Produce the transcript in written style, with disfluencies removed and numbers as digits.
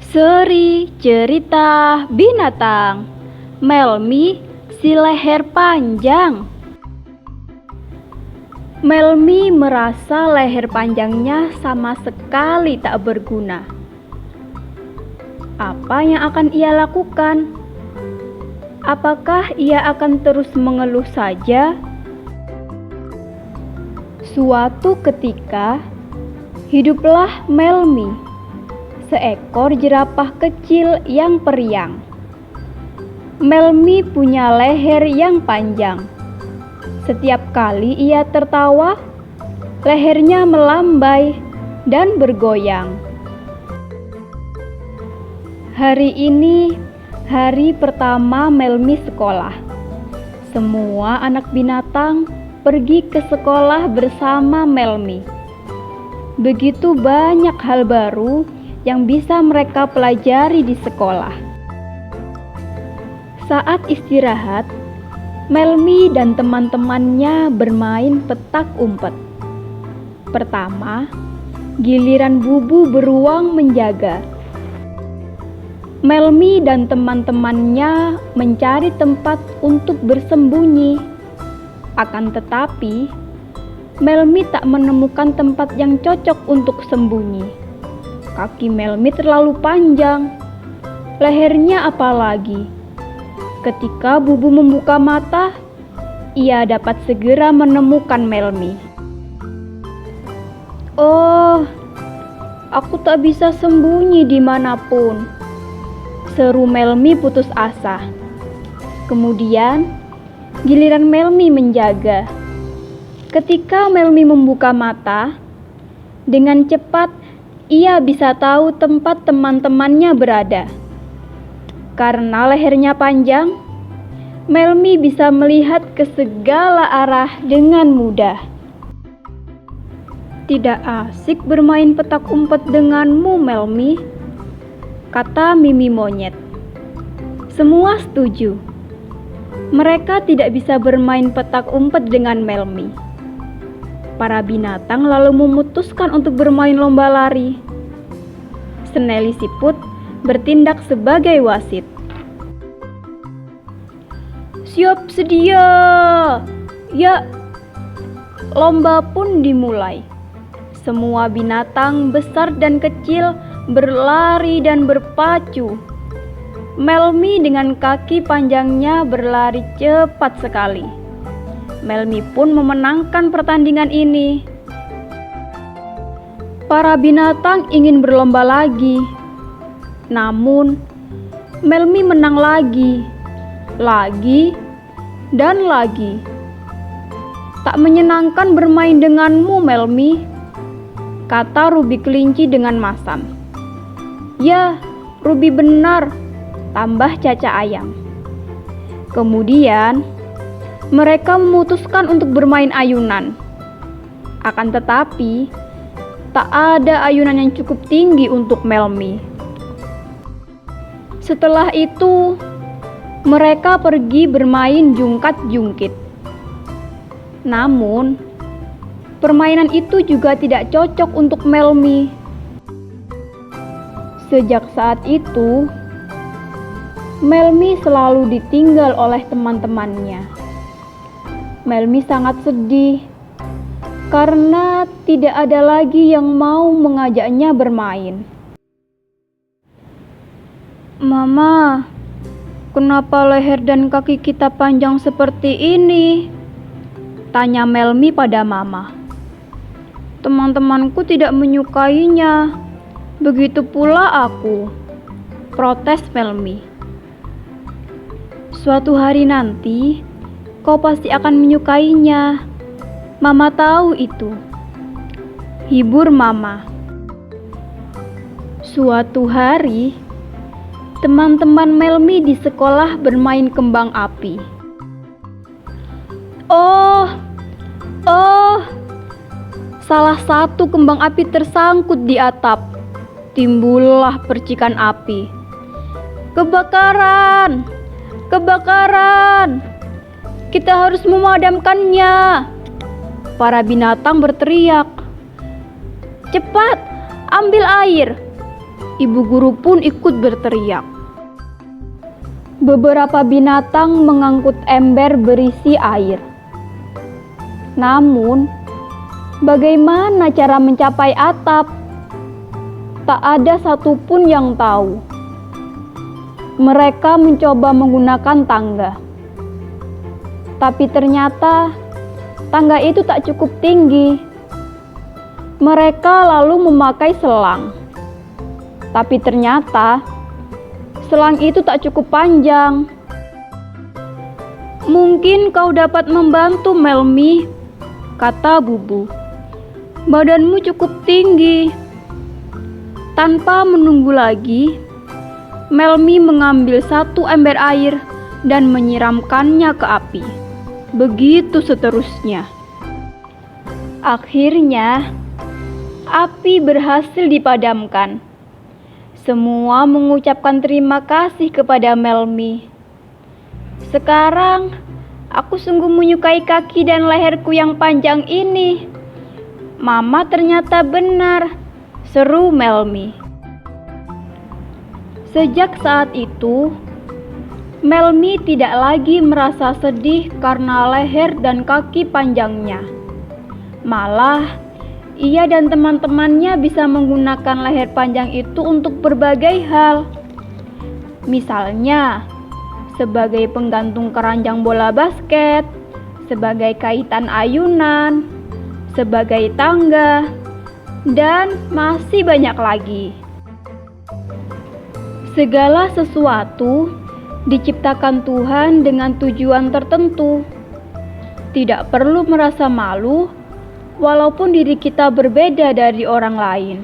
Seri cerita binatang. Melmi si leher panjang. Melmi merasa leher panjangnya sama sekali tak berguna. Apa yang akan ia lakukan? Apakah ia akan terus mengeluh saja? Suatu ketika, hiduplah Melmi, seekor jerapah kecil yang periang. Melmi punya leher yang panjang. Setiap kali ia tertawa, lehernya melambai dan bergoyang. Hari ini hari pertama Melmi sekolah. Semua anak binatang pergi ke sekolah bersama Melmi. Begitu banyak hal baru yang bisa mereka pelajari di sekolah. Saat istirahat, Melmi dan teman-temannya bermain petak umpet. Pertama, giliran Bubu beruang menjaga. Melmi dan teman-temannya mencari tempat untuk bersembunyi. Akan tetapi, Melmi tak menemukan tempat yang cocok untuk sembunyi. Kaki Melmi terlalu panjang, lehernya apalagi. Ketika Bubu membuka mata, ia dapat segera menemukan Melmi. "Oh, aku tak bisa sembunyi dimanapun," seru Melmi putus asa. Kemudian, giliran Melmi menjaga. Ketika Melmi membuka mata, dengan cepat ia bisa tahu tempat teman-temannya berada. Karena lehernya panjang, Melmi bisa melihat ke segala arah dengan mudah. "Tidak asik bermain petak umpet denganmu, Melmi," kata Mimi monyet. Semua setuju. Mereka tidak bisa bermain petak umpet dengan Melmi. Para binatang lalu memutuskan untuk bermain lomba lari. Sneli siput bertindak sebagai wasit. "Siap sedia!" Ya, lomba pun dimulai. Semua binatang besar dan kecil berlari dan berpacu. Melmi dengan kaki panjangnya berlari cepat sekali. Melmi pun memenangkan pertandingan ini. Para binatang ingin berlomba lagi. Namun, Melmi menang lagi, dan lagi. "Tak menyenangkan bermain denganmu, Melmi," kata Ruby kelinci dengan masam. "Ya, Ruby benar," tambah Caca ayam. Kemudian, mereka memutuskan untuk bermain ayunan. Akan tetapi, tak ada ayunan yang cukup tinggi untuk Melmi. Setelah itu, mereka pergi bermain jungkat-jungkit. Namun, permainan itu juga tidak cocok untuk Melmi. Sejak saat itu, Melmi selalu ditinggal oleh teman-temannya. Melmi sangat sedih karena tidak ada lagi yang mau mengajaknya bermain. "Mama, kenapa leher dan kaki kita panjang seperti ini?" tanya Melmi pada Mama. "Teman-temanku tidak menyukainya, begitu pula aku," protes Melmi. "Suatu hari nanti, kau pasti akan menyukainya. Mama tahu itu," hibur Mama. Suatu hari, teman-teman Melmi di sekolah bermain kembang api. Oh, salah satu kembang api tersangkut di atap. Timbullah percikan api. Kebakaran! Kita harus memadamkannya!" Para binatang berteriak. "Cepat, ambil air!" Ibu guru pun ikut berteriak. Beberapa binatang mengangkut ember berisi air. Namun, bagaimana cara mencapai atap? Tak ada satupun yang tahu. Mereka mencoba menggunakan tangga. Tapi ternyata tangga itu tak cukup tinggi. Mereka lalu memakai selang. Tapi ternyata selang itu tak cukup panjang. "Mungkin kau dapat membantu, Melmi," kata Bubu. "Badanmu cukup tinggi." Tanpa menunggu lagi, Melmi mengambil satu ember air dan menyiramkannya ke api. Begitu seterusnya. Akhirnya, api berhasil dipadamkan. Semua mengucapkan terima kasih kepada Melmi. "Sekarang, aku sungguh menyukai kaki dan leherku yang panjang ini. Mama ternyata benar," seru Melmi. Sejak saat itu, Melmi tidak lagi merasa sedih karena leher dan kaki panjangnya. Malah, ia dan teman-temannya bisa menggunakan leher panjang itu untuk berbagai hal. Misalnya, sebagai penggantung keranjang bola basket, sebagai kaitan ayunan, sebagai tangga, dan masih banyak lagi. Segala sesuatu diciptakan Tuhan dengan tujuan tertentu. Tidak perlu merasa malu, walaupun diri kita berbeda dari orang lain.